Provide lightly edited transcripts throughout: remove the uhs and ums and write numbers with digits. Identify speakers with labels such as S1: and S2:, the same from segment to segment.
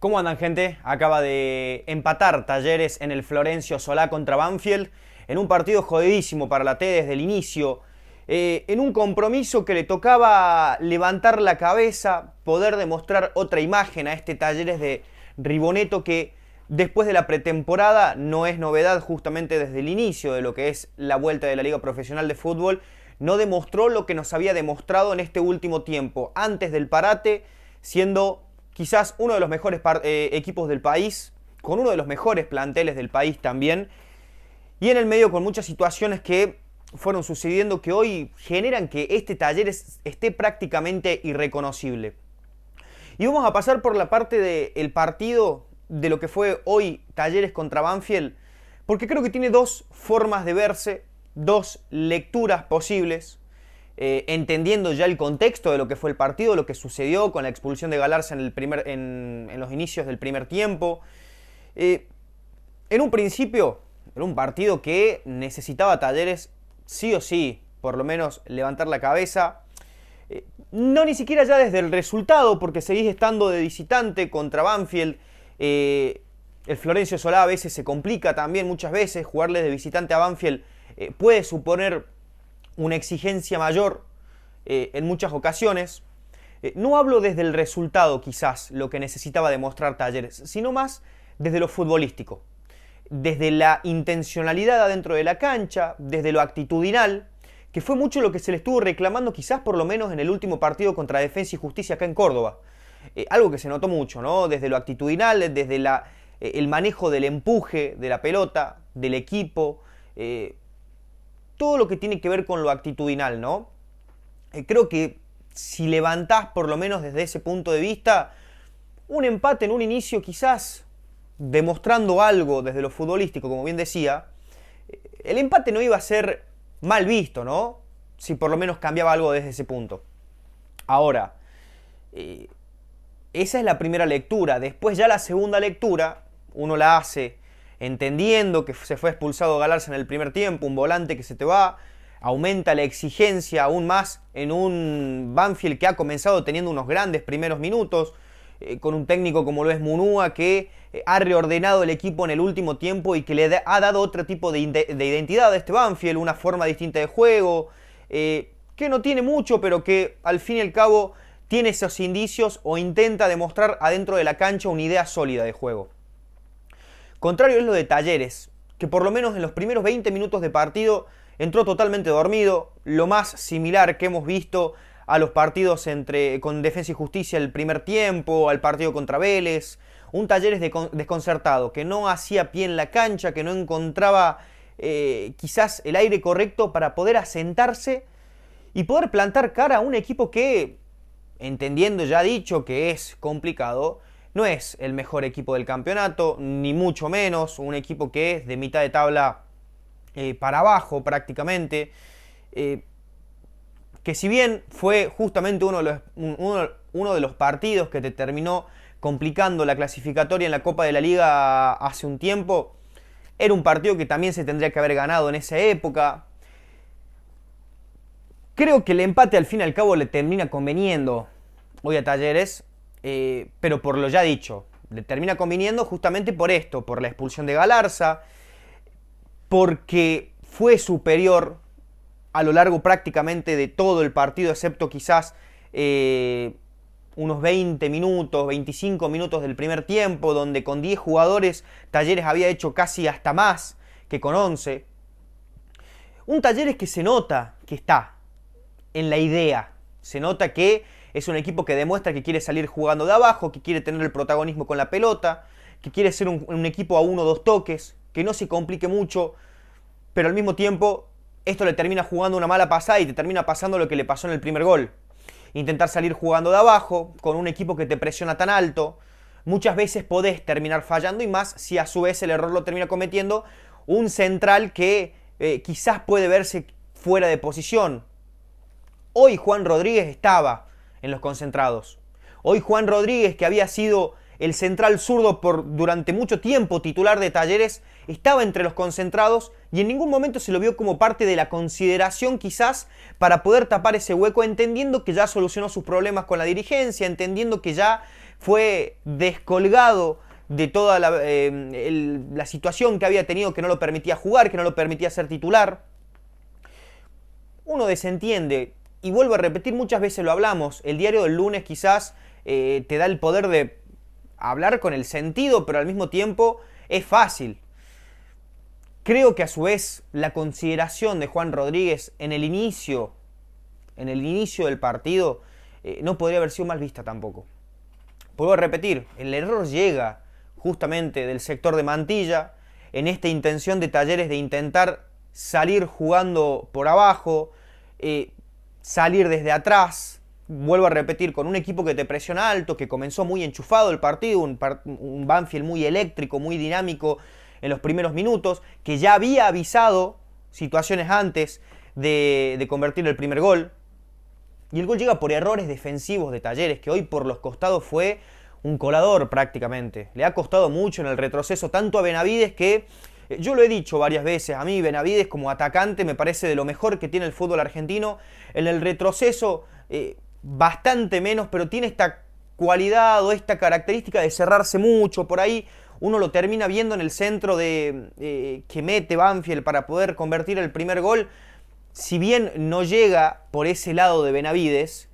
S1: ¿Cómo andan, gente? Acaba de empatar Talleres en el Florencio Solá contra Banfield en un partido jodidísimo para la T desde el inicio, en un compromiso que le tocaba levantar la cabeza, poder demostrar otra imagen a este Talleres de Ribonetto que después de la pretemporada no es novedad, justamente desde el inicio de lo que es la vuelta de la Liga Profesional de Fútbol, no demostró lo que nos había demostrado en este último tiempo, antes del parate, siendo quizás uno de los mejores equipos del país, con uno de los mejores planteles del país también, y en el medio con muchas situaciones que fueron sucediendo que hoy generan que este Talleres esté prácticamente irreconocible. Y vamos a pasar por la parte del partido, de lo que fue hoy Talleres contra Banfield, porque creo que tiene dos formas de verse, dos lecturas posibles, entendiendo ya el contexto de lo que fue el partido, lo que sucedió con la expulsión de Galarza en los inicios del primer tiempo. En un principio, era un partido que necesitaba Talleres sí o sí, por lo menos levantar la cabeza. No ni siquiera ya desde el resultado, porque seguís estando de visitante contra Banfield. El Florencio Solá a veces se complica también, muchas veces. Jugarle de visitante a Banfield puede suponer una exigencia mayor en muchas ocasiones. No hablo desde el resultado, quizás, lo que necesitaba demostrar Talleres, sino más desde lo futbolístico. Desde la intencionalidad adentro de la cancha, desde lo actitudinal, que fue mucho lo que se le estuvo reclamando quizás por lo menos en el último partido contra Defensa y Justicia acá en Córdoba. Algo que se notó mucho, ¿no? Desde lo actitudinal, desde el manejo del empuje de la pelota, del equipo, todo lo que tiene que ver con lo actitudinal, ¿no? Creo que si levantás por lo menos desde ese punto de vista, un empate en un inicio quizás demostrando algo desde lo futbolístico, como bien decía, el empate no iba a ser mal visto, ¿no? Si por lo menos cambiaba algo desde ese punto. Ahora, esa es la primera lectura. Después ya la segunda lectura, uno la hace entendiendo que se fue expulsado Galarza en el primer tiempo, un volante que se te va, aumenta la exigencia aún más en un Banfield que ha comenzado teniendo unos grandes primeros minutos, con un técnico como lo es Munúa, que ha reordenado el equipo en el último tiempo y que le ha dado otro tipo de identidad a este Banfield, una forma distinta de juego, que no tiene mucho, pero que al fin y al cabo tiene esos indicios o intenta demostrar adentro de la cancha una idea sólida de juego. Contrario es lo de Talleres, que por lo menos en los primeros 20 minutos de partido entró totalmente dormido, lo más similar que hemos visto a los partidos con Defensa y Justicia el primer tiempo, al partido contra Vélez. Un Talleres desconcertado, que no hacía pie en la cancha, que no encontraba quizás el aire correcto para poder asentarse y poder plantar cara a un equipo que, entendiendo ya dicho que es complicado, no es el mejor equipo del campeonato, ni mucho menos, un equipo que es de mitad de tabla para abajo prácticamente, que si bien fue justamente uno de los partidos que te terminó complicando la clasificatoria en la Copa de la Liga hace un tiempo, era un partido que también se tendría que haber ganado en esa época. Creo que el empate al fin y al cabo le termina conveniendo hoy a Talleres, pero por lo ya dicho, le termina conviniendo justamente por esto, por la expulsión de Galarza, porque fue superior a lo largo prácticamente de todo el partido, excepto quizás unos 20 minutos, 25 minutos del primer tiempo, donde con 10 jugadores Talleres había hecho casi hasta más que con 11. Un Talleres que se nota que está en la idea, se nota que es un equipo que demuestra que quiere salir jugando de abajo, que quiere tener el protagonismo con la pelota, que quiere ser un equipo a 1 o 2 toques, que no se complique mucho, pero al mismo tiempo esto le termina jugando una mala pasada y te termina pasando lo que le pasó en el primer gol. Intentar salir jugando de abajo, con un equipo que te presiona tan alto, muchas veces podés terminar fallando y más si a su vez el error lo termina cometiendo un central que quizás puede verse fuera de posición. Hoy Juan Rodríguez estaba en los concentrados. Hoy Juan Rodríguez, que había sido el central zurdo durante mucho tiempo titular de Talleres, estaba entre los concentrados y en ningún momento se lo vio como parte de la consideración quizás para poder tapar ese hueco, entendiendo que ya solucionó sus problemas con la dirigencia, entendiendo que ya fue descolgado de toda la situación que había tenido, que no lo permitía jugar, que no lo permitía ser titular. Uno desentiende, y vuelvo a repetir, muchas veces lo hablamos, el diario del lunes quizás te da el poder de hablar con el sentido, pero al mismo tiempo es fácil. Creo que a su vez la consideración de Juan Rodríguez en el inicio del partido no podría haber sido mal vista tampoco. Vuelvo a repetir, el error llega justamente del sector de Mantilla, en esta intención de Talleres de intentar salir jugando por abajo, salir desde atrás. Vuelvo a repetir, con un equipo que te presiona alto, que comenzó muy enchufado el partido, un Banfield muy eléctrico, muy dinámico en los primeros minutos, que ya había avisado situaciones antes de convertir el primer gol. Y el gol llega por errores defensivos de Talleres, que hoy por los costados fue un colador prácticamente. Le ha costado mucho en el retroceso, tanto a Benavides que, yo lo he dicho varias veces, a mí Benavides como atacante me parece de lo mejor que tiene el fútbol argentino. En el retroceso bastante menos, pero tiene esta cualidad o esta característica de cerrarse mucho. Por ahí uno lo termina viendo en el centro que mete Banfield para poder convertir el primer gol. Si bien no llega por ese lado de Benavides,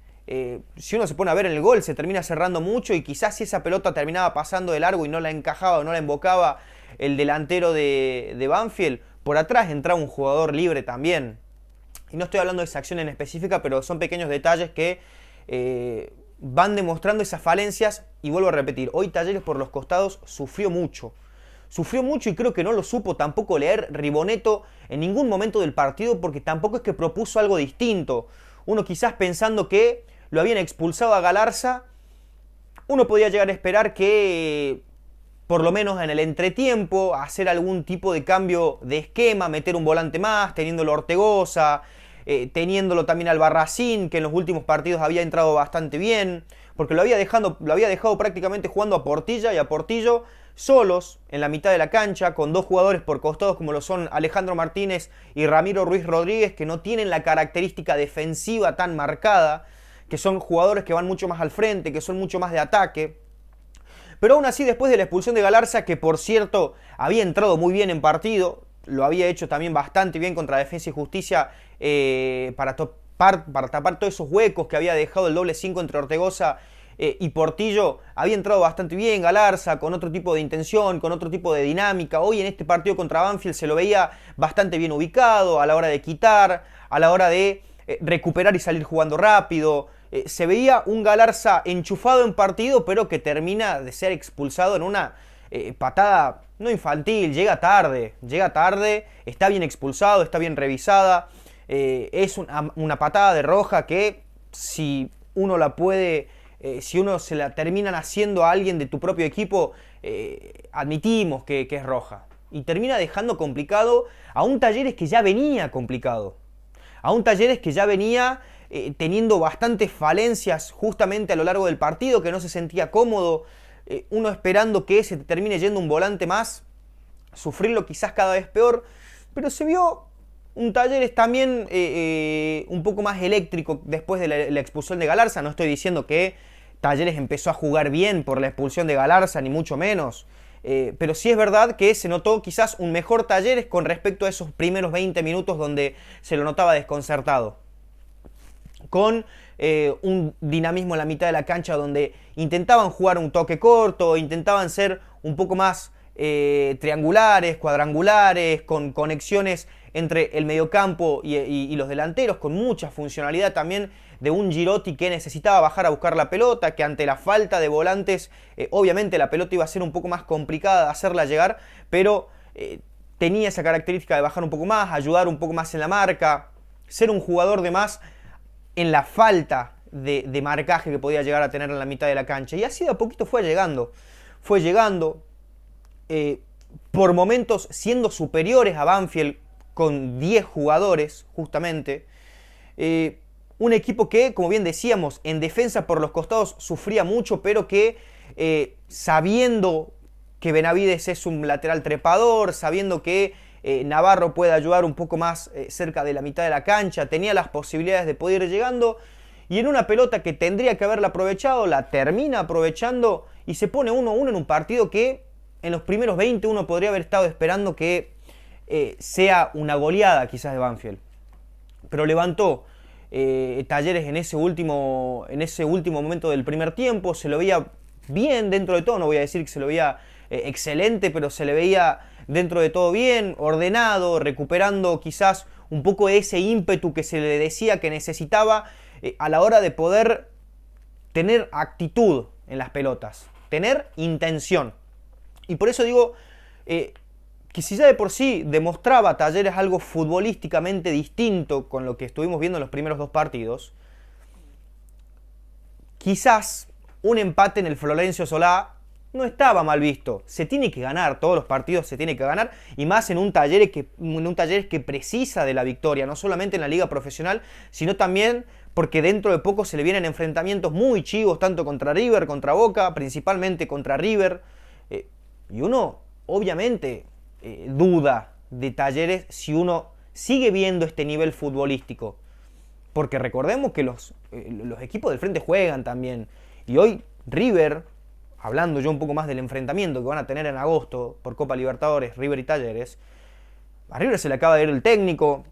S1: si uno se pone a ver en el gol, se termina cerrando mucho, y quizás si esa pelota terminaba pasando de largo y no la encajaba o no la embocaba el delantero de Banfield, por atrás entraba un jugador libre también. Y no estoy hablando de esa acción en específica, pero son pequeños detalles que van demostrando esas falencias. Y vuelvo a repetir, hoy Talleres por los costados sufrió mucho. Sufrió mucho, y creo que no lo supo tampoco leer Ribonetto en ningún momento del partido, porque tampoco es que propuso algo distinto. Uno quizás pensando que lo habían expulsado a Galarza, uno podía llegar a esperar que por lo menos en el entretiempo hacer algún tipo de cambio de esquema, meter un volante más, teniéndolo a Ortegoza, teniéndolo también al Barracín, que en los últimos partidos había entrado bastante bien, porque lo había dejado prácticamente jugando a Portilla y a Portillo solos en la mitad de la cancha, con dos jugadores por costados como lo son Alejandro Martínez y Ramiro Ruiz Rodríguez, que no tienen la característica defensiva tan marcada, que son jugadores que van mucho más al frente, que son mucho más de ataque. Pero aún así, después de la expulsión de Galarza, que por cierto había entrado muy bien en partido, lo había hecho también bastante bien contra Defensa y Justicia, para tapar todos esos huecos que había dejado el doble 5 entre Ortegoza y Portillo, había entrado bastante bien Galarza, con otro tipo de intención, con otro tipo de dinámica. Hoy en este partido contra Banfield se lo veía bastante bien ubicado a la hora de quitar, a la hora de recuperar y salir jugando rápido. Se veía un Galarza enchufado en partido, pero que termina de ser expulsado en una patada no infantil. Llega tarde, está bien expulsado, está bien revisada. Es una patada de roja que si uno la puede... si uno se la terminan haciendo a alguien de tu propio equipo, admitimos que es roja. Y termina dejando complicado a un Talleres que ya venía complicado. A un Talleres que ya venía teniendo bastantes falencias justamente a lo largo del partido, que no se sentía cómodo. Uno esperando que se te termine yendo un volante más, sufrirlo quizás cada vez peor. Pero se vio un Talleres también un poco más eléctrico después de la expulsión de Galarza. No estoy diciendo que Talleres empezó a jugar bien por la expulsión de Galarza, ni mucho menos. Pero sí es verdad que se notó quizás un mejor Talleres con respecto a esos primeros 20 minutos donde se lo notaba desconcertado. Con un dinamismo en la mitad de la cancha donde intentaban jugar un toque corto, intentaban ser un poco más triangulares, cuadrangulares, con conexiones entre el mediocampo y los delanteros, con mucha funcionalidad también de un Girotti que necesitaba bajar a buscar la pelota, que ante la falta de volantes, obviamente la pelota iba a ser un poco más complicada de hacerla llegar, pero tenía esa característica de bajar un poco más, ayudar un poco más en la marca, ser un jugador de más en la falta de marcaje que podía llegar a tener en la mitad de la cancha. Y así de a poquito fue llegando, por momentos siendo superiores a Banfield con 10 jugadores justamente. Un equipo que, como bien decíamos, en defensa por los costados sufría mucho, pero que sabiendo que Benavides es un lateral trepador, sabiendo que Navarro puede ayudar un poco más cerca de la mitad de la cancha, tenía las posibilidades de poder ir llegando, y en una pelota que tendría que haberla aprovechado, la termina aprovechando y se pone 1-1 en un partido que en los primeros 20 uno podría haber estado esperando que sea una goleada quizás de Banfield. Pero levantó Talleres en ese último momento del primer tiempo, se lo veía bien dentro de todo, no voy a decir que se lo veía excelente, pero se le veía dentro de todo bien, ordenado, recuperando quizás un poco de ese ímpetu que se le decía que necesitaba a la hora de poder tener actitud en las pelotas, tener intención. Y por eso digo que si ya de por sí demostraba Talleres algo futbolísticamente distinto con lo que estuvimos viendo en los primeros dos partidos, quizás un empate en el Florencio Solá no estaba mal visto. Se tiene que ganar, todos los partidos se tiene que ganar, y más en un Talleres que precisa de la victoria, no solamente en la liga profesional, sino también porque dentro de poco se le vienen enfrentamientos muy chivos, tanto contra River, contra Boca, principalmente contra River, y uno obviamente duda de Talleres si uno sigue viendo este nivel futbolístico, porque recordemos que los equipos del frente juegan también, y hoy River, hablando yo un poco más del enfrentamiento que van a tener en agosto por Copa Libertadores, River y Talleres, a River se le acaba de ir el técnico.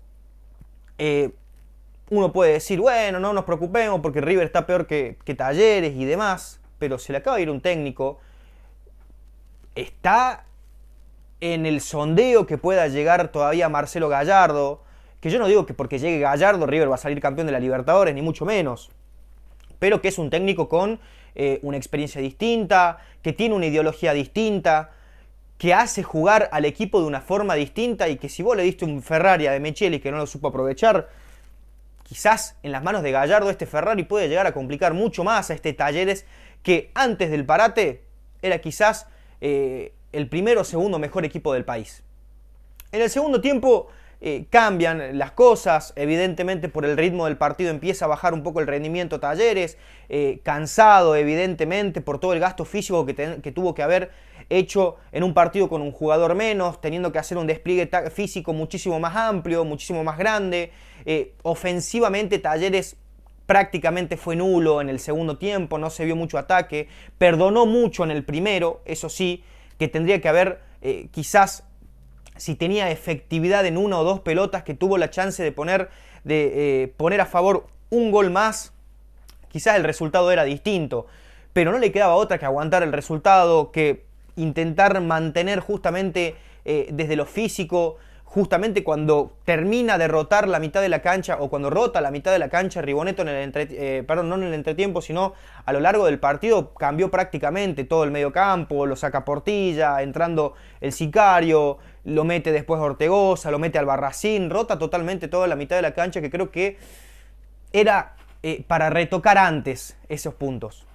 S1: Uno puede decir, bueno, no nos preocupemos porque River está peor que Talleres y demás, pero se le acaba de ir un técnico. Está en el sondeo que pueda llegar todavía Marcelo Gallardo, que yo no digo que porque llegue Gallardo River va a salir campeón de la Libertadores, ni mucho menos, pero que es un técnico con una experiencia distinta, que tiene una ideología distinta, que hace jugar al equipo de una forma distinta, y que si vos le diste un Ferrari a De Micheli que no lo supo aprovechar, quizás en las manos de Gallardo este Ferrari puede llegar a complicar mucho más a este Talleres que antes del parate era quizás el primero o segundo mejor equipo del país. En el segundo tiempo cambian las cosas, evidentemente por el ritmo del partido empieza a bajar un poco el rendimiento Talleres, cansado evidentemente por todo el gasto físico que tuvo que haber hecho en un partido con un jugador menos, teniendo que hacer un despliegue físico muchísimo más amplio, muchísimo más grande. Ofensivamente Talleres prácticamente fue nulo en el segundo tiempo, no se vio mucho ataque, perdonó mucho en el primero, eso sí, que tendría que haber quizás, si tenía efectividad en una o dos pelotas que tuvo la chance de poner a favor un gol más, quizás el resultado era distinto, pero no le quedaba otra que aguantar el resultado, que intentar mantener justamente desde lo físico, justamente cuando termina de rotar la mitad de la cancha, o cuando rota la mitad de la cancha, Ribonetto no en el entretiempo, sino a lo largo del partido, cambió prácticamente todo el mediocampo, lo saca Portilla, entrando el Sicario, lo mete después Ortegoza, lo mete Albarracín, rota totalmente toda la mitad de la cancha, que creo que era para retocar antes esos puntos.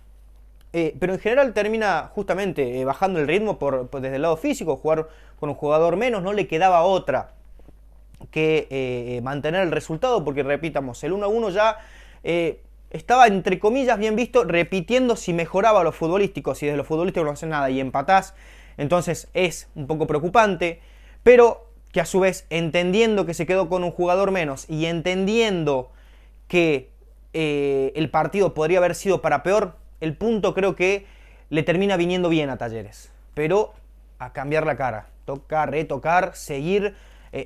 S1: Pero en general termina justamente bajando el ritmo desde el lado físico, jugar con un jugador menos, no le quedaba otra que mantener el resultado, porque repitamos, el 1-1 ya estaba entre comillas bien visto, repitiendo si mejoraba lo futbolístico, si desde lo futbolístico no hace nada y empatás, entonces es un poco preocupante, pero que a su vez, entendiendo que se quedó con un jugador menos y entendiendo que el partido podría haber sido para peor, el punto creo que le termina viniendo bien a Talleres, pero a cambiar la cara, tocar, retocar, seguir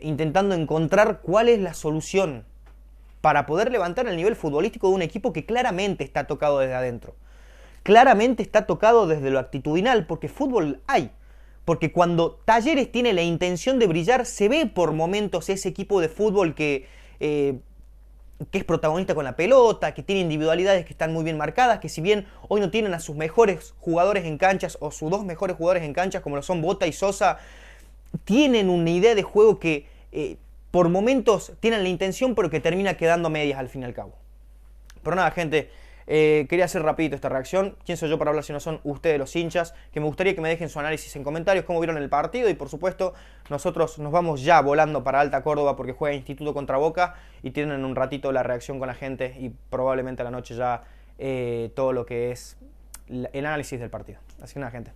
S1: intentando encontrar cuál es la solución para poder levantar el nivel futbolístico de un equipo que claramente está tocado desde adentro, claramente está tocado desde lo actitudinal, porque fútbol hay, porque cuando Talleres tiene la intención de brillar, se ve por momentos ese equipo de fútbol que es protagonista con la pelota, que tiene individualidades que están muy bien marcadas, que si bien hoy no tienen a sus mejores jugadores en canchas o sus dos mejores jugadores en canchas como lo son Bota y Sosa, tienen una idea de juego que por momentos tienen la intención pero que termina quedando medias al fin y al cabo. Pero nada, gente, quería hacer rapidito esta reacción. ¿Quién soy yo para hablar si no son ustedes los hinchas? Que me gustaría que me dejen su análisis en comentarios, cómo vieron el partido, y por supuesto nosotros nos vamos ya volando para Alta Córdoba porque juega Instituto contra Boca y tienen un ratito la reacción con la gente y probablemente a la noche ya todo lo que es el análisis del partido. Así que nada, gente.